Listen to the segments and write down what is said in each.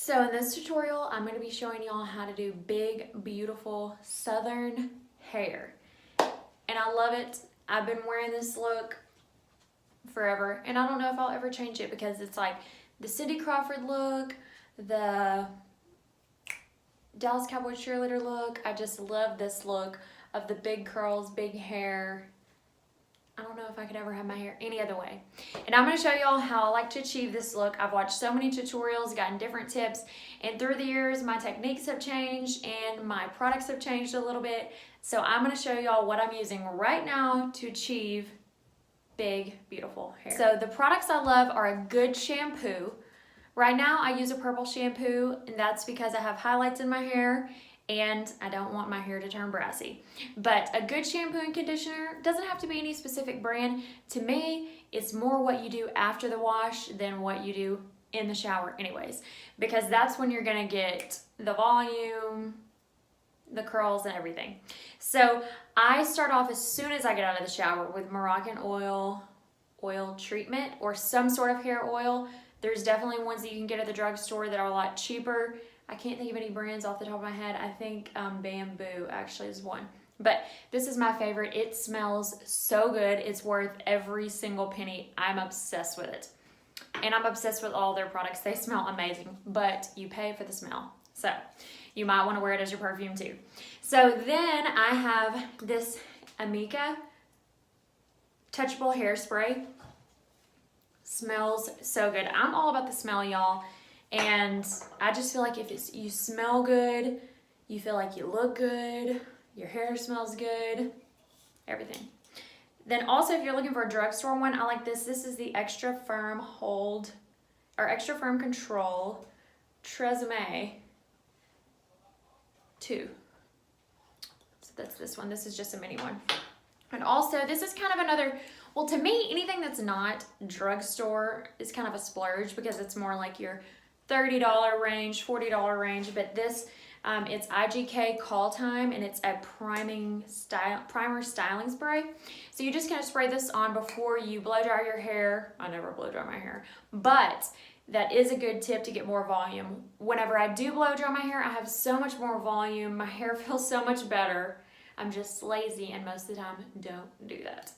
So in this tutorial, I'm going to be showing y'all how to do big, beautiful Southern hair. And I love it. I've been wearing this look forever, and I don't know if I'll ever change it because it's like the Cindy Crawford look, the Dallas Cowboy cheerleader look. I just love this look of the big curls, big hair. I don't know if I could ever have my hair any other way. And I'm going to show y'all how I like to achieve this look. I've watched so many tutorials, gotten different tips, and through the years my techniques have changed and my products have changed a little bit. So I'm going to show y'all what I'm using right now to achieve big, beautiful hair. So the products I love are a good shampoo. Right now I use a purple shampoo, and that's because I have highlights in my hair and I don't want my hair to turn brassy. But a good shampoo and conditioner doesn't have to be any specific brand. To me, it's more what you do after the wash than what you do in the shower anyways, because that's when you're gonna get the volume, the curls, and everything. So I start off as soon as I get out of the shower with Moroccan oil treatment, or some sort of hair oil. There's definitely ones that you can get at the drugstore that are a lot cheaper. I can't think of any brands off the top of my head. I think Bamboo actually is one. But this is my favorite. It smells so good. It's worth every single penny. I'm obsessed with it. And I'm obsessed with all their products. They smell amazing, but you pay for the smell. So you might want to wear it as your perfume too. So then I have this Amika touchable hairspray. Smells so good. I'm all about the smell, y'all. And I just feel like if you smell good, you feel like you look good, your hair smells good, everything. Then also, if you're looking for a drugstore one, I like this. This is the Extra Firm Hold, or Extra Firm Control Tresemme 2. So that's this one. This is just a mini one. And also, this is kind of another, well, to me, anything that's not drugstore is kind of a splurge because it's more like your $30 range, $40 range. But this, it's IGK Call Time, and it's a primer styling spray. So you just kind of spray this on before you blow dry your hair. I never blow dry my hair, but that is a good tip to get more volume. Whenever I do blow dry my hair, I have so much more volume. My hair feels so much better. I'm just lazy, and most of the time don't do that.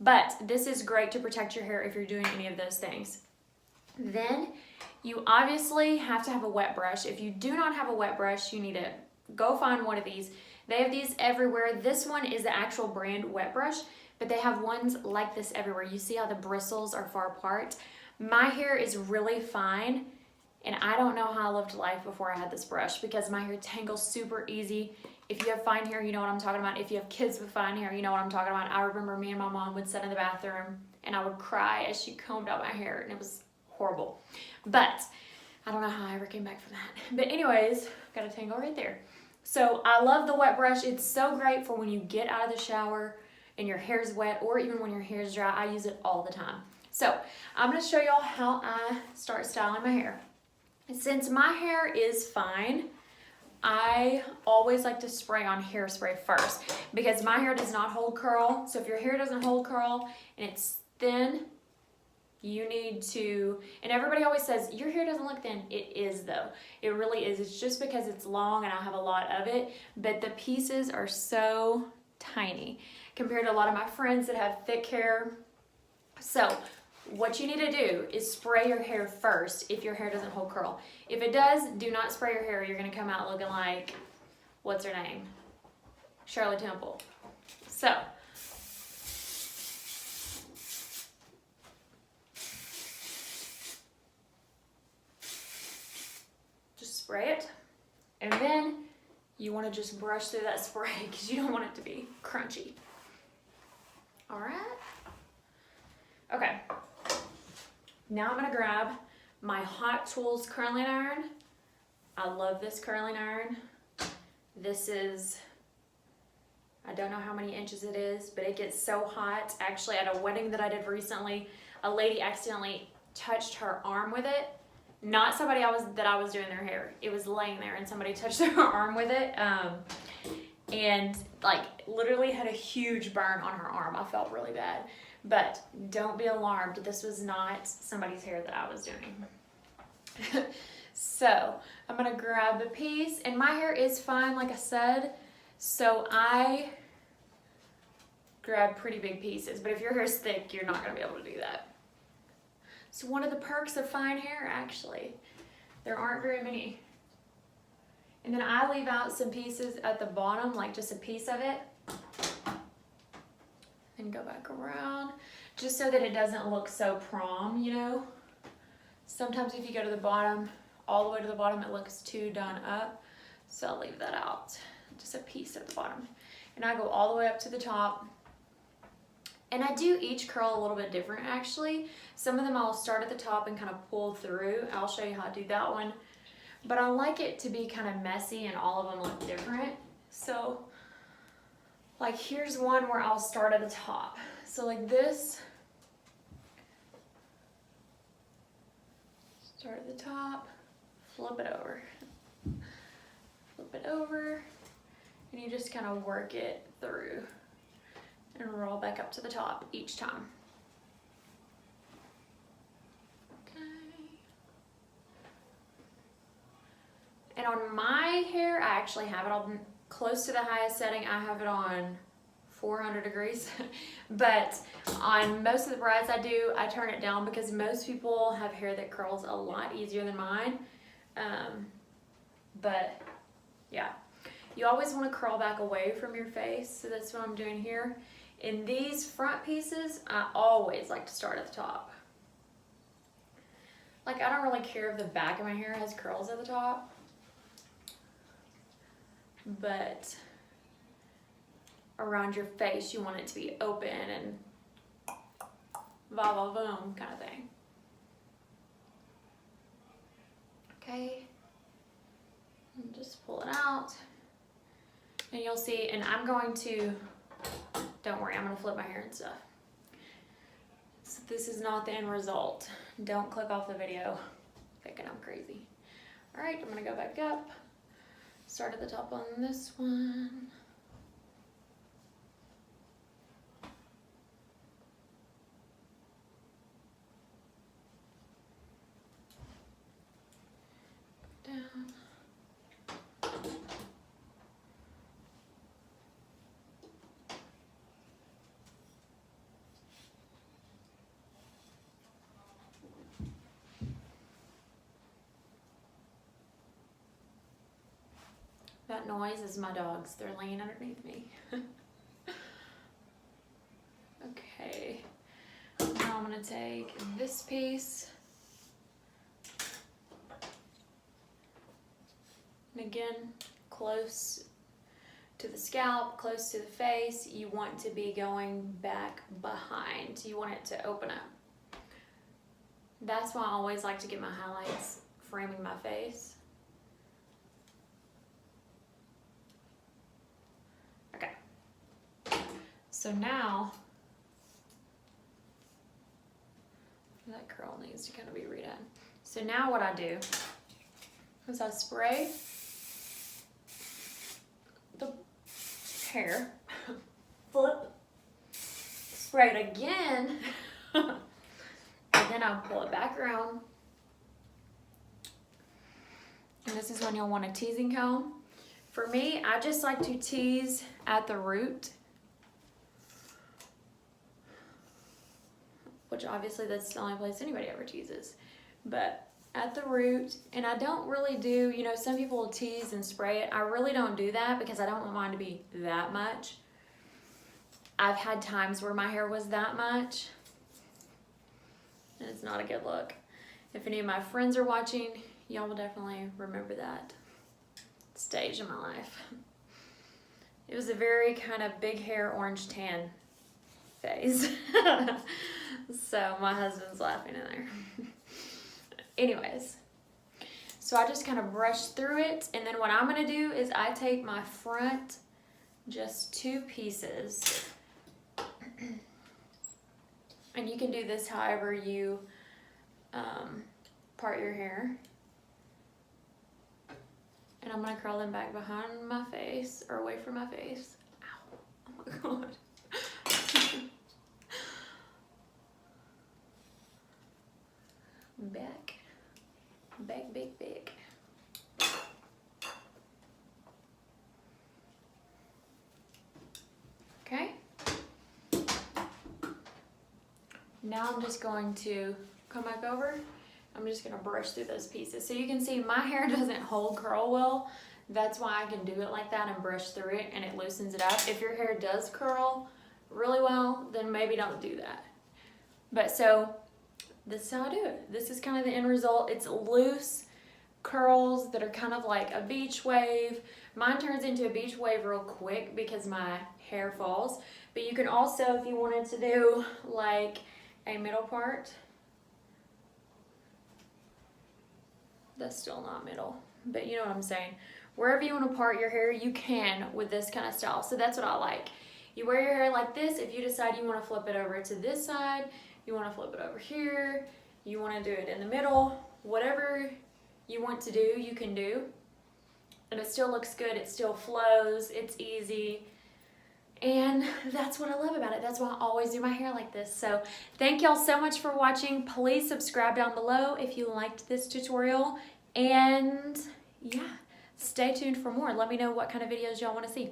But this is great to protect your hair if you're doing any of those things. Then you obviously have to have a wet brush. If you do not have a wet brush, you need to go find one of these. They have these everywhere. This one is the actual brand wet brush, but they have ones like this everywhere. You see how the bristles are far apart? My hair is really fine, and I don't know how I lived life before I had this brush because my hair tangles super easy. If you have fine hair, you know what I'm talking about. If you have kids with fine hair, you know what I'm talking about. I remember me and my mom would sit in the bathroom and I would cry as she combed out my hair, and it was horrible. But I don't know how I ever came back from that. But anyways, got a tangle right there. So I love the wet brush. It's so great for when you get out of the shower and your hair's wet, or even when your hair's dry. I use it all the time. So I'm going to show y'all how I start styling my hair. Since my hair is fine, I always like to spray on hairspray first because my hair does not hold curl. So if your hair doesn't hold curl and it's thin, you need to, and everybody always says, your hair doesn't look thin. It is though. It really is. It's just because it's long and I have a lot of it, but the pieces are so tiny compared to a lot of my friends that have thick hair. So what you need to do is spray your hair first if your hair doesn't hold curl. If it does, do not spray your hair. You're going to come out looking like, what's her name? Shirley Temple. So just spray it, and then you want to just brush through that spray because you don't want it to be crunchy. All right. Okay. Now I'm going to grab my Hot Tools curling iron. I love this curling iron. This is, I don't know how many inches it is, but it gets so hot. Actually, at a wedding that I did recently, a lady accidentally touched her arm with it. Not somebody that I was doing their hair. It was laying there and somebody touched their arm with it. And like literally had a huge burn on her arm. I felt really bad. But don't be alarmed. This was not somebody's hair that I was doing. So I'm gonna grab the piece, and my hair is fine, like I said, so I grab pretty big pieces, but if your hair is thick, you're not gonna be able to do that. So one of the perks of fine hair, actually, there aren't very many. And then I leave out some pieces at the bottom, like just a piece of it, and go back around, just so that it doesn't look so prom, you know? Sometimes if you go to the bottom, all the way to the bottom, it looks too done up. So I'll leave that out, just a piece at the bottom. And I go all the way up to the top. And I do each curl a little bit different, actually. Some of them I'll start at the top and kind of pull through. I'll show you how to do that one. But I like it to be kind of messy and all of them look different. So, like here's one where I'll start at the top. So like this, start at the top, flip it over. Flip it over, and you just kind of work it through and roll back up to the top each time. Okay. And on my hair, I actually have it on close to the highest setting. I have it on 400 degrees. But on most of the brides I do, I turn it down because most people have hair that curls a lot easier than mine. But yeah, you always want to curl back away from your face. So that's what I'm doing here. In these front pieces, I always like to start at the top. Like I don't really care if the back of my hair has curls at the top, but around your face, you want it to be open and va va boom kind of thing. Okay, and just pull it out, and you'll see, and I'm going to, don't worry, I'm gonna flip my hair and stuff. So this is not the end result. Don't click off the video thinking I'm crazy. All right, I'm gonna go back up, start at the top on this one. Down. That noise is my dogs. They're laying underneath me. Okay. Now I'm gonna take this piece. And again, close to the scalp, close to the face. You want to be going back behind. You want it to open up. That's why I always like to get my highlights framing my face. Okay. So now, that curl needs to kind of be redone. So now what I do is I spray the hair, flip, spray it again, and then I'll pull it back around. And this is when you'll want a teasing comb. For me, I just like to tease at the root, which obviously that's the only place anybody ever teases, but at the root. And I don't really do, you know, some people will tease and spray it. I really don't do that because I don't want mine to be that much. I've had times where my hair was that much, and it's not a good look. If any of my friends are watching, y'all will definitely remember that stage in my life. It was a very kind of big hair orange tan phase. So my husband's laughing in there. Anyways, so I just kind of brush through it, and then what I'm gonna do is I take my front, just two pieces, and you can do this however you part your hair. And I'm gonna curl them back behind my face, or away from my face. Ow, oh my God. Back, back, Now I'm just going to come back over. I'm just gonna brush through those pieces. So you can see my hair doesn't hold curl well. That's why I can do it like that and brush through it, and it loosens it up. If your hair does curl really well, then maybe don't do that. But so this is how I do it. This is kind of the end result. It's loose curls that are kind of like a beach wave. Mine turns into a beach wave real quick because my hair falls. But you can also, if you wanted to do like a middle part, that's still not middle, but you know what I'm saying. Wherever you want to part your hair, you can with this kind of style. So that's what I like. You wear your hair like this. If you decide you want to flip it over to this side, you want to flip it over here, you want to do it in the middle, whatever you want to do, you can do. And it still looks good, it still flows, it's easy. And that's what I love about it. That's why I always do my hair like this. So thank y'all so much for watching. Please subscribe down below if you liked this tutorial. And yeah, stay tuned for more. Let me know what kind of videos y'all want to see.